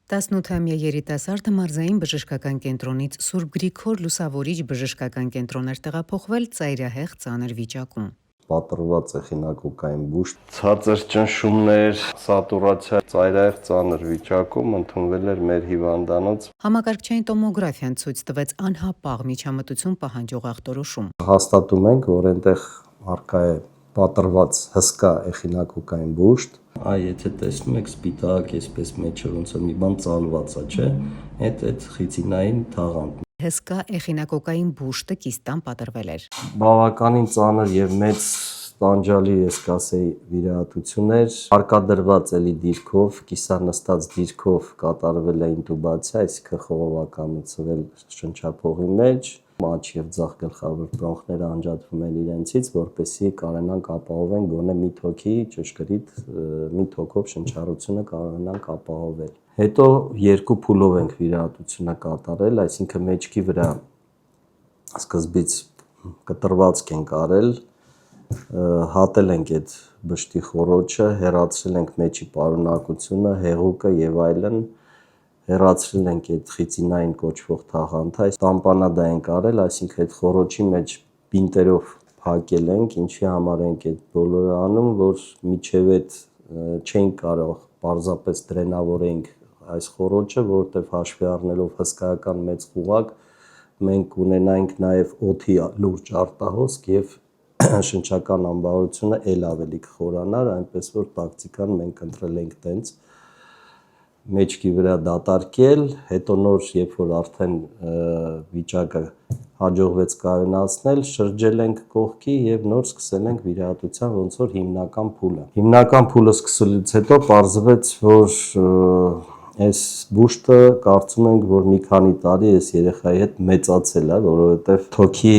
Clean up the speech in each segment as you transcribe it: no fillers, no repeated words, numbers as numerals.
18-ամյա երիտասարդը մարզային բժշկական կենտրոնից Սուրբ Գրիգոր Լուսավորիչ բժշկական կենտրոն էր տեղափոխվել ծայրահեղ ծանր վիճակում։ Պատրված է խինակոկային բուժ, ցածր ճնշումներ, սատուրացիա, ծայրահեղ ծանր վիճակում ընդունվել էր մեր հիվանդանոց։ Համակարգչային տոմոգրաֆիան ցույց տվեց անհապաղ միջամտություն պահանջող ախտորոշում։ Հաստատում ենք, որ այնտեղ առկա է պատրված հսկա էխինակոկային բուժ։ Եթե տեսնում եք սպիտակ, այսպես մեջը ոնց որ մի բան ծալված է, չէ՞։ Այդ խիցինային թաղանթ։ Հսկա էխինակոկային բուժտը կիստան պատրվել էր։ Բավականին ծանր եւ մեծ տանջալի ես կասեի վիրահատություններ, հարկադրված էլի դիրքով, կիսանստած դիրքով կատարվել է ինտուբացիա, այսինքն խողովականը ծվել շնչափողի մեջ, աջ եւ ձախ գլխավոր բրոնխները անջատվում են իրենցից, որպեսզի կարողանանք ապահովել գոնե մի թոքի ճշգրիտ մի թոքով շնչառությունը կարողանանք ապահովել։ Հետո երկու փուլով ենք վիրահատությունը կատարել, այսինքն մեջքի վրա սկզբից կտրվածք ենք արել, հատել ենք այդ բշտի խոռոչը, հեռացրել ենք մեջի պարունակությունը, հեղուկը եւ այլն, հեռացրել ենք այդ խիցինային կոչվող թաղանթը, տամպանադա ենք արել, այսինքն այդ խոռոչի մեջ բինտերով փակել ենք, ինչի համար ենք այդ բոլորը անում, որ միջև այդ չենք կարող պարզապես դրենավորենք այս խոռոչը, որովհետեւ հաշվի առնելով հսկայական մեծ խուղակ մենք ունենայինք նաեւ օդի լուրջ արտահոսք եւ շնչական անբարությունը ել ավելի կխորանար, այնպես որ տակտիկան մենք ընտրել ենք տենց մեջքի վրա դատարկել, հետո նոր երբ որ արդեն վիճակը հաջողվեց կայունացնել, շրջել ենք կողքի եւ նոր սկսել ենք վիրահատության ոնց որ հիմնական փուլը։ Հիմնական փուլը սկսելուց հետո պարզվեց, որ այս բուժտը կարծում ենք, որ մի քանի տարի այս երեխայի հետ մեծացել է, որովհետև թոքի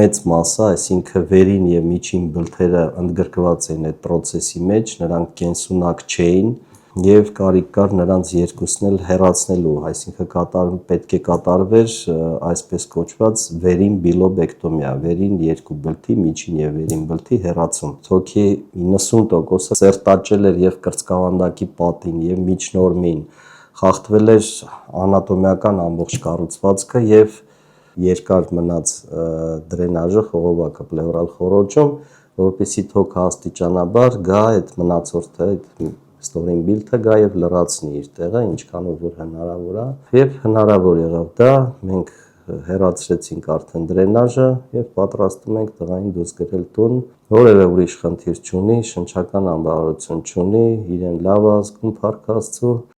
մեծ մասը, այսինքն վերին եւ միջին բլթերը ընդգրկված էին այդ process-ի մեջ, նրանք կենսունակ չէին եւ կարիք կար նրանց երկուսն էլ հեռացնելու, այսինքն պետք է կատարվեր այսպես կոչված վերին բիլոբեկտոմիա, վերին երկու բլթի, միջին եւ վերին բլթի հեռացում։ Թոքի 90%-ը սերտաճել էր եւ կրծքավանդակի պատին եւ միջնորմին, խախտվել էր անատոմիական ամբողջ կառուցվածքը եւ երկար մնաց դրենաժը խողովակը պլևրալ խոռոչում, որպեսզի թոքը աստիճանաբար գա այդ մնացորդը, այդ ստորին բիլթը գա եւ լրացնի իր տեղը, ինչքանով որ հնարավոր է, եւ հնարավոր եղավ դա, մենք հեռացրեցինք արդեն դրենաժը եւ պատրաստում ենք տղային դուրս գրել տուն, որևէ ուրիշ խնդիր չունի, շնչական անբարություն չունի, իրեն լավ է զգում, փառք Աստծո։